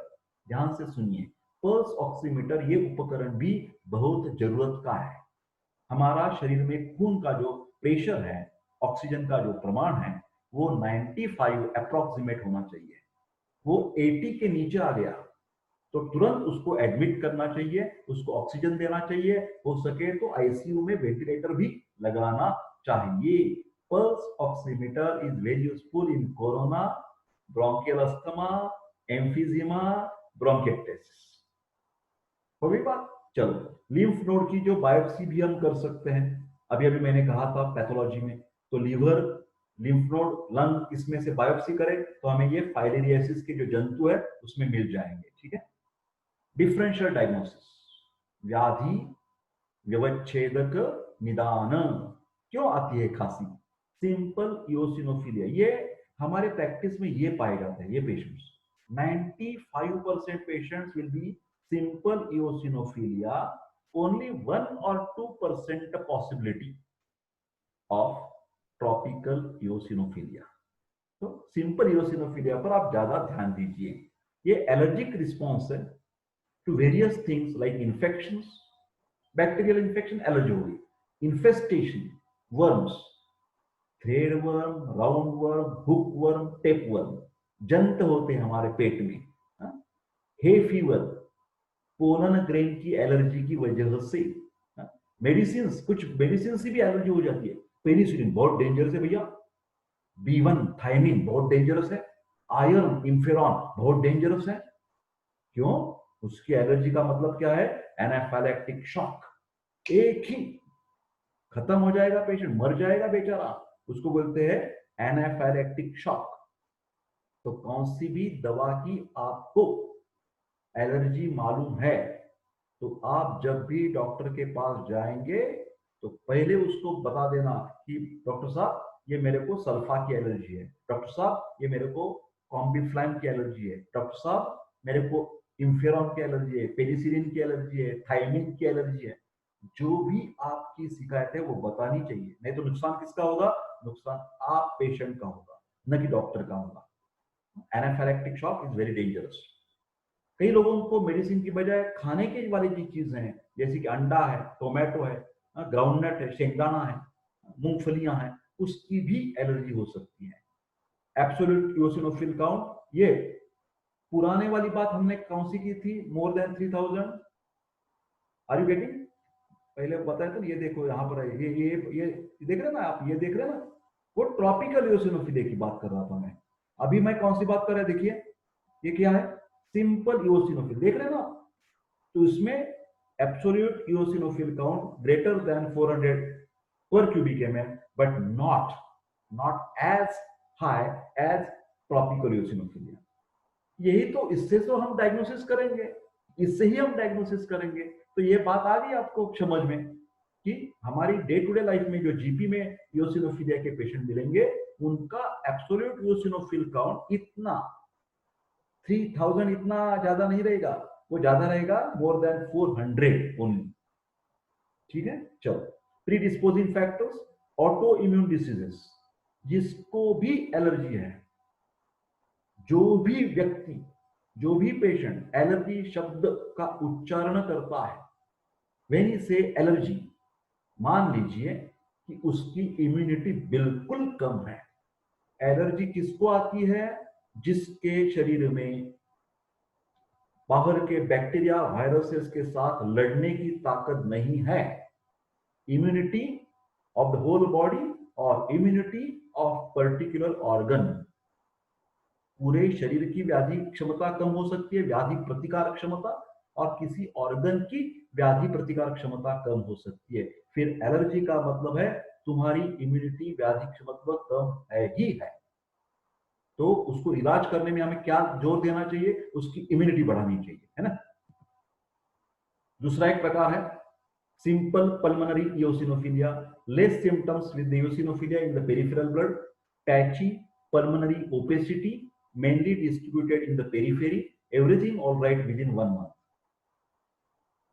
[SPEAKER 1] ध्यान से सुनिए, पल्स ऑक्सीमीटर ये उपकरण भी बहुत जरूरत का है। हमारा शरीर में खून का जो प्रेशर है, ऑक्सीजन का जो प्रमाण है, वो 95 अप्रोक्सीमेट होना चाहिए। वो 80 के नीचे आ गया तो तुरंत उसको एडमिट करना चाहिए, उसको ऑक्सीजन देना चाहिए, हो सके तो आईसीयू में वेंटिलेटर भी लगाना चाहिए। Pulse oximeter is very useful in corona, bronchial asthma, emphysema, bronchiectasis. हो गई बात? चलो, लिम्फ नोड की जो बायोप्सी भी हम कर सकते हैं। अभी अभी मैंने कहा था पैथोलॉजी में, तो लीवर, लिम्फ नोड, लंग, इसमें से बायोप्सी करें तो हमें ये फाइलेरियासिस के जो जंतु है उसमें मिल जाएंगे। ठीक है। डिफरेंशियल डायग्नोसिस, व्याधि व्यवच्छेदक निदान। क्यों आती है खांसी? Simple eosinophilia. ये हमारे प्रैक्टिस में ये पाए जाते हैं, ये patients 95% patients will be simple eosinophilia, only 1 or 2% possibility of tropical eosinophilia. तो सिंपल इओसिनोफिलिया पर आप ज्यादा ध्यान दीजिए। ये एलर्जिक रिस्पॉन्स है to various things like infections, bacterial infection, allergy हो गई, infestation, worms, thread worm, round worm, hook worm, tape worm, जंत होते हैं हमारे पेट में। हे फीवर, पोलन ग्रेन की एलर्जी की वजह से। मेडिसिन, कुछ मेडिसिन से भी एलर्जी हो जाती है। पेनिसिलिन बहुत डेंजरस है भैया, B1 थायमिन बहुत डेंजरस है, आयरन इंफेरॉन बहुत डेंजरस है। क्यों? उसकी एलर्जी का मतलब क्या है? Anaphylactic shock. एक ही खत्म हो जाएगा पेशेंट, मर जाएगा बेचारा, उसको बोलते हैं एनाफाइलैक्टिक शॉक। तो कौन सी भी दवा की आपको एलर्जी मालूम है तो आप जब भी डॉक्टर के पास जाएंगे तो पहले उसको बता देना कि डॉक्टर साहब ये मेरे को सल्फा की एलर्जी है, डॉक्टर साहब ये मेरे को कॉम्बिफ्लाइम की एलर्जी है, डॉक्टर साहब मेरे को इंफेरॉन की एलर्जी है, पेनिसिलिन की एलर्जी है, थायमिन की एलर्जी है। जो भी आपकी शिकायत है वो बतानी चाहिए, नहीं तो नुकसान किसका होगा? नुकसान आप पेशेंट का होगा, न कि डॉक्टर का होगा। Anaphylactic shock is very dangerous. कई लोगों को मेडिसिन की बजाय खाने के वाली जो चीजें हैं, जैसे कि अंडा है, टोमेटो है, ग्राउंडनट है, शेंगदाना है, मूंगफलियां हैं, उसकी भी एलर्जी हो सकती है। एब्सोल्यूट इओसिनोफिल काउंट, ये पुराने वाली बात हमने कौन सी की थी? More than 3000। Are you getting? पहले बताया था, ये देखो यहाँ पर है, ये देख रहे ना आप, ये देख रहे ना, वो ट्रॉपिकल इओसिनोफिलिया की बात कर रहा था मैं। अभी मैं कौन सी बात कर रहा है? देखिए ये क्या है? सिंपल इओसिनोफिल, देख रहे हैं ना? तो इसमें absolute eosinophil count greater than 400 per cubic ML, but not as high as tropical eosinophilia. यही तो, इससे तो हम डायग्नोसिस करेंगे, इससे ही हम डायग्नोसिस करेंगे। तो ये बात आ गई आपको समझ में कि हमारी डे टू डे लाइफ में जो जीपी में इओसिनोफिलिया के पेशेंट मिलेंगे, उनका एब्सोल्यूट इओसिनोफिल काउंट इतना 3000 इतना ज्यादा नहीं रहेगा, वो ज्यादा रहेगा मोर देन 400 ओनली। ठीक है, चलो। Pre disposing factors, auto immune diseases, जिसको भी एलर्जी है, जो भी व्यक्ति, जो भी पेशेंट एलर्जी शब्द का उच्चारण करता है, व्हेन ही से एलर्जी, मान लीजिए कि उसकी इम्यूनिटी बिल्कुल कम है। एलर्जी किसको आती है? जिसके शरीर में बाहर के बैक्टीरिया वायरसेस के साथ लड़ने की ताकत नहीं है। Immunity of the whole body और इम्यूनिटी ऑफ पर्टिकुलर ऑर्गन, पूरे शरीर की व्याधि क्षमता कम हो सकती है, व्याधि प्रतिकार क्षमता, और किसी ऑर्गन की व्याधि प्रतिकार क्षमता कम हो सकती है। फिर एलर्जी का मतलब है तुम्हारी इम्यूनिटी व्याधि क्षमता कम है ही है। तो उसको इलाज करने में हमें क्या जोर देना चाहिए? उसकी इम्यूनिटी बढ़ानी चाहिए, है ना। दूसरा एक प्रकार है simple pulmonary eosinophilia, less symptoms with eosinophilia in the peripheral blood, patchy pulmonary opacity mainly distributed in the periphery, everything all right within 1 month।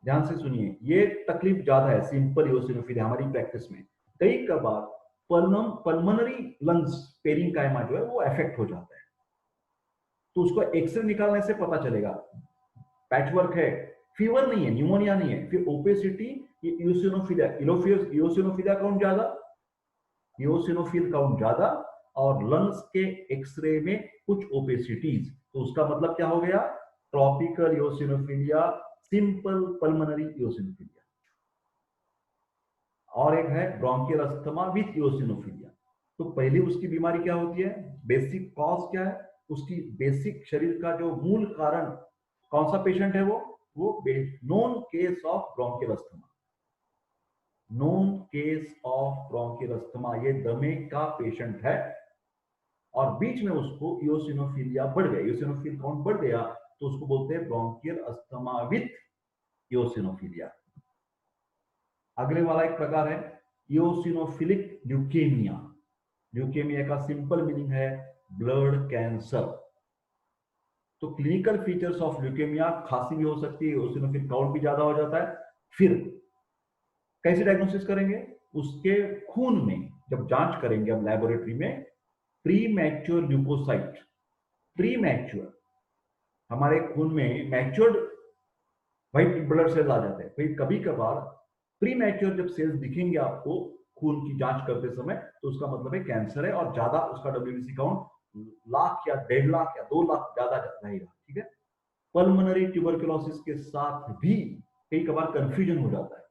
[SPEAKER 1] ध्यान से सुनिए, ये तकलीफ ज्यादा है सिंपल इओसिनोफिलिया हमारी प्रैक्टिस में। कई कबार पल्मोनरी लंग्स पेरिंकाइमा जो है वो अफेक्ट हो जाता है, तो उसको एक्सरे निकालने से पता चलेगा पैचवर्क है, फीवर नहीं है, न्यूमोनिया नहीं है। फिर ओपेसिटी, ये इओसिनोफिलिया, इओसिनोफिलिया काउंट ज्यादा, इओसिनोफिल काउंट ज्यादा, और लंग्स के एक्सरे में कुछ ओपेसिटीज, तो उसका मतलब क्या हो गया? Tropical eosinophilia, simple pulmonary eosinophilia. और एक है ब्रोंकियल अस्थमा विथ इओसिनोफिलिया। तो पहले उसकी बीमारी क्या होती है, बेसिक कॉज क्या है, उसकी बेसिक शरीर का जो मूल कारण, कौन सा पेशेंट है वो known case of bronchial asthma, known case of bronchial asthma, ये दमे का पेशेंट है और बीच में उसको इओसिनोफिलिया बढ़ गया, इओसिनोफिल काउंट बढ़ गया, तो उसको बोलते हैं ब्रोंकियल अस्थमा विथ इओसिनोफिलिया। अगले वाला एक प्रकार है इओसिनोफिलिक ल्यूकेमिया। ल्यूकेमिया का सिंपल मीनिंग है ब्लड कैंसर। तो क्लिनिकल फीचर्स ऑफ ल्यूकेमिया, खांसी भी हो सकती है, इओसिनोफिल काउंट भी ज्यादा हो जाता है। फिर कैसे डायग्नोसिस करेंगे? उसके खून में जब जांच करेंगे हम लैबोरेटरी में, premature leukocyte, premature, हमारे खून में मैच्योर्ड व्हाइट ब्लड सेल्स आ जाते हैं, फिर कभी कभार प्री मैच्योर जब सेल्स दिखेंगे आपको खून की जांच करते समय, तो उसका मतलब है कैंसर है, और ज्यादा उसका डब्ल्यूबीसी काउंट लाख या 1.5 लाख या 2 लाख ज्यादा रहेगा। ठीक है, पल्मोनरी ट्यूबरकुलोसिस के साथ भी कई कभार कंफ्यूजन हो जाता है।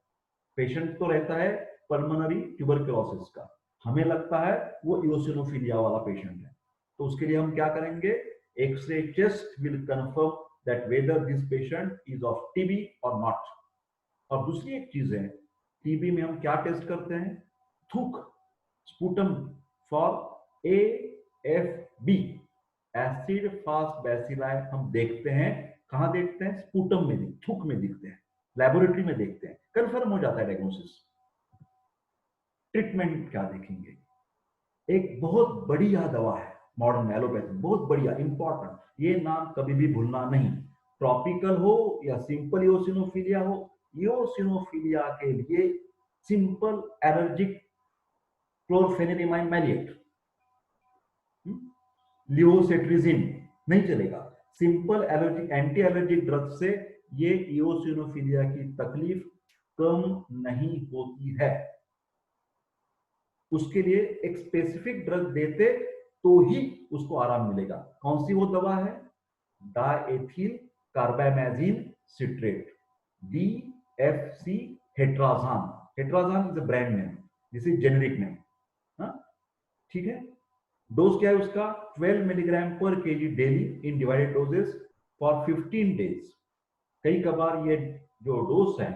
[SPEAKER 1] पेशेंट तो रहता है पल्मोनरी ट्यूबरकुलोसिस का, हमें लगता है वो इओसिनोफिलिया वाला पेशेंट है, तो उसके लिए हम क्या करेंगे? Xray chest will confirm that whether this patient is of TB और नॉट। और दूसरी एक चीज है, टीबी में हम क्या टेस्ट करते हैं? थूक, sputum for AFB, acid fast bacilli हम देखते हैं। कहां देखते हैं? स्पूटम में, थूक में दिखते हैं, लैबोरेटरी में देखते हैं, कंफर्म हो जाता है डायग्नोसिस। ट्रीटमेंट क्या देखेंगे? एक बहुत बढ़िया दवा है मॉडर्न एलोपैथी, बहुत बढ़िया, इंपॉर्टेंट, ये नाम कभी भी भूलना नहीं। ट्रॉपिकल हो या सिंपल इओसिनोफिलिया हो, इओसिनोफिलिया के लिए सिंपल एलर्जिक क्लोरफेनिरिमाइन मैलिएट, लिओसेट्रिजिन नहीं चलेगा। Simple allergy anti allergic drug से ये इओसिनोफिलिया की तकलीफ कम नहीं होती है। उसके लिए एक स्पेसिफिक ड्रग देते तो ही उसको आराम मिलेगा। कौन सी वो दवा है? Diethyl carbamazine citrate, DFC, Hetrazan. Hetrazan is a brand name, this is generic name. ठीक है, डोज क्या है उसका? 12 मिलीग्राम पर kg daily in divided doses for 15 days. कई कबार ये जो डोज है,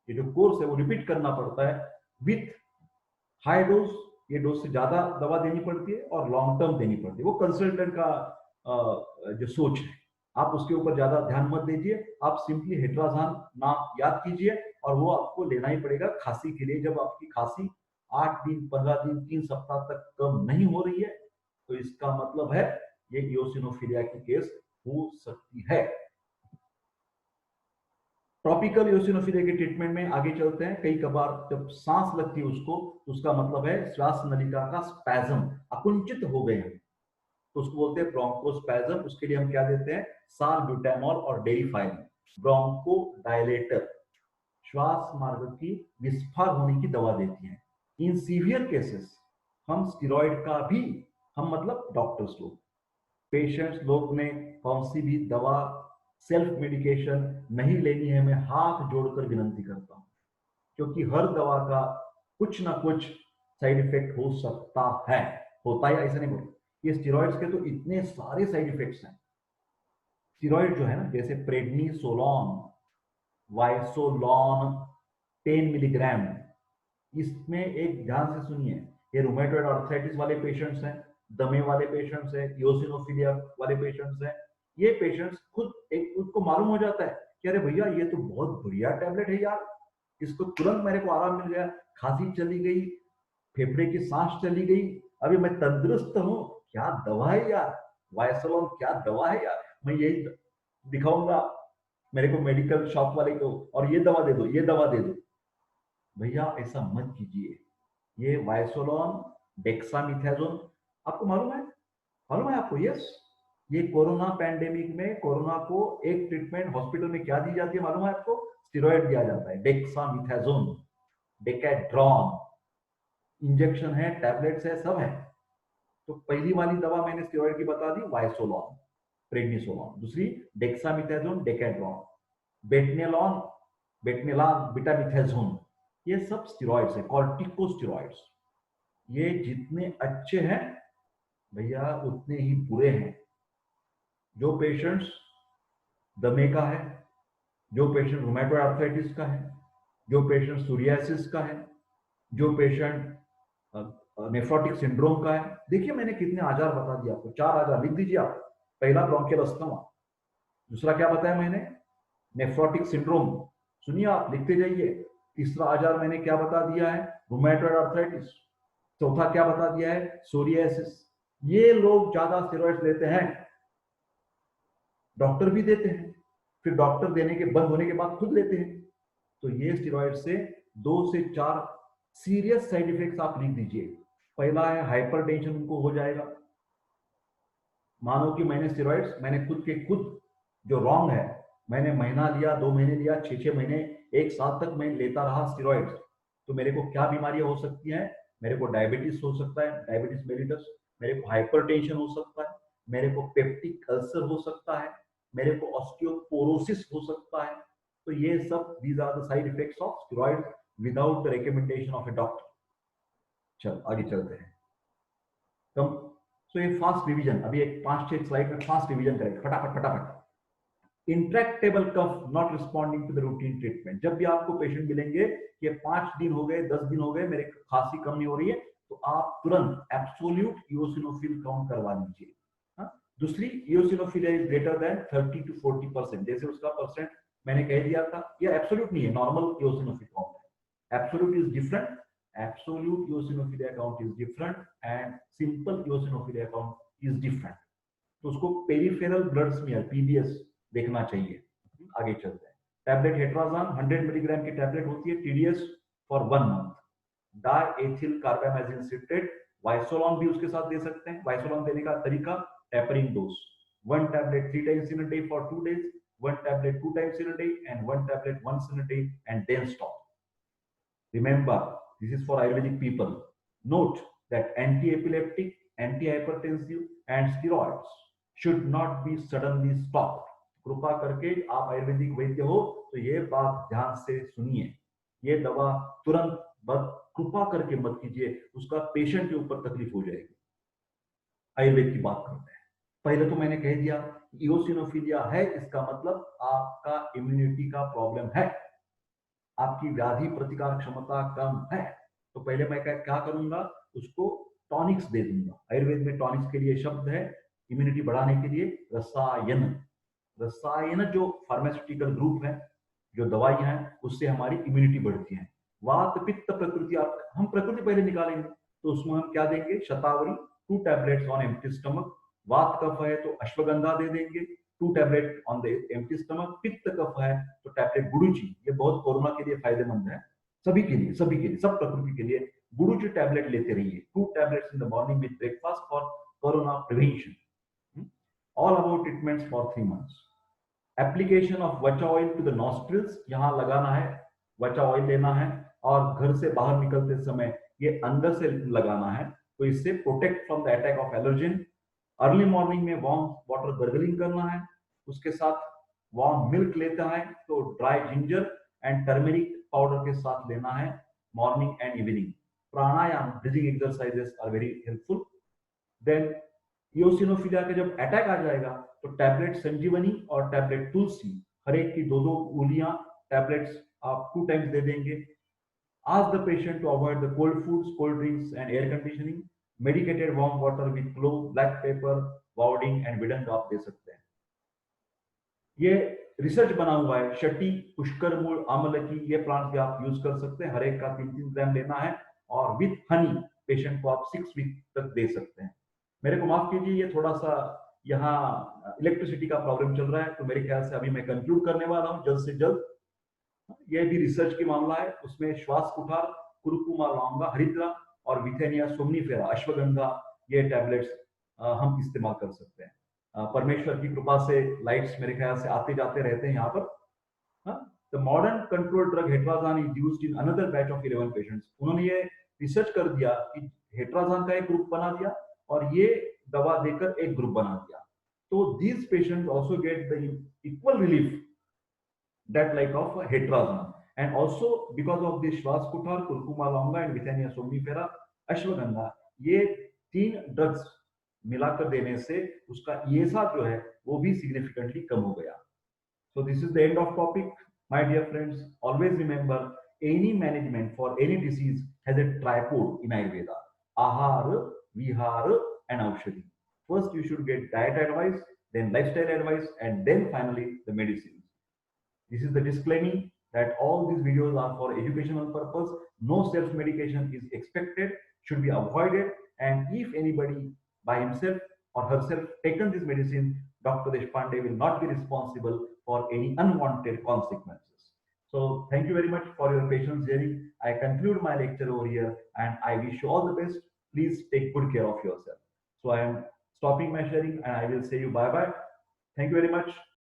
[SPEAKER 1] ये जो कोर्स है, वो रिपीट करना पड़ता है विथ हाई डोज। ये डोज से ज्यादा दवा देनी पड़ती है और लॉन्ग टर्म देनी पड़ती है, वो कंसल्टेंट का जो सोच है, आप उसके ऊपर ज्यादा ध्यान मत दीजिए। आप सिंपली हेट्राजान नाम याद कीजिए और वो आपको लेना ही पड़ेगा खांसी के लिए। जब आपकी खांसी 8 दिन, 15 दिन, 3 सप्ताह तक कम नहीं हो रही है, तो इसका मतलब है ये इओसिनोफिलिया की केस हो सकती है। ट्रॉपिकल इओसिनोफिलिया के ट्रीटमेंट में आगे चलते हैं। कई कबार जब सांस लगती है उसको, तो उसका मतलब है श्वास नलिका का स्पैज्म, अकुंचित हो गए हैं, तो उसको बोलते हैं ब्रोंकोस्पैज्म। उसके लिए हम क्या देते हैं, सालब्यूटामॉल और डेरिफाइन, ब्रोंको डायलेटर, श्वास मार्ग की विस्फार होने की दवा देती हैं। इन सीवियर केसेस हम स्टेरॉइड का भी, हम मतलब डॉक्टर्स लोग, पेशेंट्स लोग ने कौन सी भी दवा सेल्फ मेडिकेशन नहीं लेनी है, मैं हाथ जोड़कर विनंती करता हूं, क्योंकि हर दवा का कुछ ना कुछ साइड इफेक्ट हो सकता है, होता है ऐसा नहीं बोल। ये स्टेरॉइड्स के तो इतने सारे साइड इफेक्ट्स हैं। स्टेरॉइड जो है ना, जैसे प्रेडनिसोलोन, वाइसोलॉन 10 मिलीग्राम, इसमें एक ध्यान से सुनिए, ये रूमेटॉइड आर्थराइटिस वाले पेशेंट्स हैं, दमे वाले पेशेंट्स हैं, इओसिनोफिलिया वाले पेशेंट्स हैं। ये पेशेंट्स खुद एक उसको मालूम हो जाता है कि अरे भैया ये तो बहुत बढ़िया टैबलेट है यार, इसको तुरंत मेरे को आराम मिल गया, खांसी चली गई, फेफड़े की सांस चली गई, अभी मैं तंदुरुस्त हूँ। क्या दवा है यार, वायसोलॉन क्या दवा है यार, मैं यही दिखाऊंगा मेरे को मेडिकल शॉप वाले को, और ये दवा दे दो, ये दवा दे दो। भैया ऐसा मत कीजिए। ये वायसोलॉन, डेक्सामिथाजोन, आपको मालूम है, मालूम है आपको? यस, ये कोरोना पैंडेमिक में कोरोना को एक ट्रीटमेंट हॉस्पिटल में क्या दी जाती है मालूम है आपको? स्टेरॉइड दिया जाता है, डेक्सामिथाजोन, डेकाड्रॉन, इंजेक्शन है, टैबलेट्स है, सब है। तो पहली वाली दवा मैंने स्टेरॉइड की बता दी, वायसोलॉन, प्रेडनिसोलॉन। दूसरी डेक्सामिथाजोन, डेकाड्रॉन, बेटनेलॉन, बेटनेलान, बिटामिथाजोन, ये सब स्टेरॉइड्स है, कॉर्टिकोस्टेरॉइड्स। ये जितने अच्छे हैं भैया उतने ही बुरे हैं। जो पेशेंट्स दमे का है, जो पेशेंट रूमेटॉइड आर्थराइटिस का है, जो पेशेंट सोरियासिस का है, जो पेशेंट नेफ्रोटिक सिंड्रोम का है, देखिए मैंने कितने आजार बता दिए आपको, 4 आजार लिख दीजिए आप। पहला ब्रोंकियल अस्थमा, दूसरा क्या बताया मैंने, नेफ्रोटिक सिंड्रोम, सुनिए आप लिखते जाइए। तीसरा आजार मैंने क्या बता दिया है, रूमेटॉइड आर्थराइटिस। चौथा क्या बता दिया है, सोरियासिस। ये लोग ज्यादा स्टेरॉइड्स लेते हैं, डॉक्टर भी देते हैं, फिर डॉक्टर देने के बंद होने के बाद खुद लेते हैं। तो ये स्टेरॉइड से 2 से 4 सीरियस साइड इफेक्ट्स आप लिख दीजिए। पहला है हाइपरटेंशन, उनको हो जाएगा। मानो कि मैंने स्टेरॉइड्स, मैंने खुद के खुद जो रॉन्ग है, मैंने महीना लिया, 2 महीने लिया, 6 महीने, 1 साल तक मैं लेता रहा स्टेरॉइड्स, तो मेरे को क्या बीमारियां हो सकती हैं? मेरे को डायबिटीज हो सकता है, डायबिटीज मेलिटस, मेरे को हाइपरटेंशन हो सकता है, मेरे को पेप्टिक अल्सर हो सकता है, मेरे को ऑस्टियोपोरोसिस हो सकता है। तो ये सब these are the side effects of steroid without the recommendation of a doctor. चल आगे चलते हैं। कम सो ये फास्ट रिवीजन, अभी एक 5-6 स्लाइड में फास्ट रिवीजन करेंगे फटाफट फटाफट। Intractable cough not responding to the routine treatment. जब भी आपको पेशेंट मिलेंगे कि 5 दिन हो गए, 10 दिन हो गए, मेरे खांसी कम नहीं हो रही है, तो आप तुरंत एब्सोल्यूट इओसिनोफिल काउंट करवा लीजिए। हाँ? दूसरी, eosinophilia is greater than 30 to 40%, जैसे उसका परसेंट मैंने कह दिया था। ये एब्सोल्यूट नहीं है, नॉर्मल इओसिनोफिल काउंट है। Absolute is different, absolute eosinophilia count is different and simple eosinophilia count is different. तो उसको पेरिफेरल ब्लड स्मीयर, पीबीएस, देखना चाहिए। आगे चलते हैं। टैबलेट हेट्राजान 100 मिलीग्राम की टैबलेट होती है, TDS for 1 month. Diethyl carbamazine citrate, Wysolone भी उसके साथ दे सकते हैं। वाइसोलॉन देने का तरीका, tapering dose, 1 tablet 3 times in a day for 2 days, 1 tablet 2 times in a day, and 1 tablet once in a day, and then stop. Remember, this is for Ayurvedic people. Note that anti-epileptic, anti-hypertensive, and steroids should not be suddenly stopped. कृपा करके आप आयुर्वेदिक वैद्य हो तो ये बात ध्यान से सुनिए। ये दवा तुरंत कृपा करके मत कीजिए, उसका पेशेंट के ऊपर तकलीफ हो जाएगी। आयुर्वेद की बात करते हैं। पहले तो मैंने कह दिया इओसिनोफिलिया है, इसका मतलब आपका इम्यूनिटी का प्रॉब्लम है, आपकी व्याधि प्रतिकार क्षमता कम है। तो पहले मैं क्या करूंगा, उसको टॉनिक्स दे दूंगा। आयुर्वेद में टॉनिक्स के लिए शब्द है, इम्यूनिटी बढ़ाने के लिए रसायन। रसायन जो फार्मास्यूटिकल ग्रुप है, जो दवाइयां हैं, उससे हमारी इम्यूनिटी बढ़ती है। वात पित्त प्रकृति, हम प्रकृति पहले निकालेंगे, तो उसमें हम क्या देंगे, शतावरी 2 tablets ऑन एम्प्टी स्टमक। वात कफ है तो अश्वगंधा दे देंगे, 2 tablet on the empty stomach. पित्त कफ है तो टैबलेट गुडुचि, ये बहुत कोरोना के लिए फायदेमंद है, सभी के लिए, सब प्रकृति के लिए। गुडुचि टैबलेट लेते रहिए, 2 tablets in the morning with breakfast for corona prevention. All about treatments for 3 months. Application of वचा ऑयल टू द नॉस्ट्रिल्स, यहाँ लगाना है, वचा ऑयल लेना है और घर से बाहर निकलते समय ये अंदर से लगाना है, तो इससे protect from the attack of allergen. Early morning में वार्म वाटर गर्गलिंग करना है, उसके साथ वार्म मिल्क लेता है तो dry ginger and turmeric powder के साथ लेना है morning and evening. Pranayama, breathing exercises are very helpful. Then eosinophilia का जब अटैक आ जाएगा तो टैबलेट संजीवनी और टैबलेट तुलसी, हर एक की 2-2 गोलियां टैबलेट्स आप 2 टाइम्स दे देंगे। Ask the patient to avoid the cold foods, cold drinks and air conditioning. Medicated warm water with clove, black pepper, वाउडिंग एंड विडंग आप दे सकते हैं। ये रिसर्च बना हुआ है, शटी, पुष्कर मूल, आमलकी, ये प्लांट्स भी आप यूज कर सकते हैं। हर एक का 3-3 ग्राम लेना है और विथ हनी पेशेंट को आप 6 वीक तक दे सकते हैं। मेरे को माफ कीजिए, ये थोड़ा सा यहाँ इलेक्ट्रिसिटी का प्रॉब्लम चल रहा है, तो मेरे ख्याल से अभी मैं कंक्लूड करने वाला हूँ जल्द से जल्द। यह भी रिसर्च की मामला है, उसमें श्वास कुठार, कुरुकुमा लौंगा, हरिद्रा और विथेनिया सोमनीफेरा, अश्वगंधा, ये टैबलेट्स हम इस्तेमाल कर सकते हैं। परमेश्वर की कृपा से लाइट्स मेरे ख्याल से आते जाते रहते हैं यहाँ पर। The modern control drug Hetrazan is used in another batch of 11 patients. उन्होंने ये रिसर्च कर दिया कि हेट्राजान का एक ग्रुप बना दिया और ये दवा देकर एक ग्रुप बना दिया, तो these patients also get the equal relief that like of hetrazan. And also because of this श्वासकुठार, Curcuma longa and Withania somnifera, ashwagandha, ये 3 ड्रग्स मिलाकर देने से उसका ईएसआर जो है वो भी सिग्निफिकेंटली कम हो गया। So this is the end of topic. My dear friends, always remember any management for any disease has a tripod in Ayurveda: ahar, vihar and aushadhi. First you should get diet advice, then lifestyle advice and then finally the medicines. This is the disclaimer that all these videos are for educational purpose. No self-medication is expected, should be avoided, and if anybody by himself or herself taken this medicine, Dr. Deshpande will not be responsible for any unwanted consequences. So thank you very much for your patience hearing. I conclude my lecture over here and I wish you all the best. Please take good care of yourself. So I am stopping my sharing and I will say you bye-bye. Thank you very much.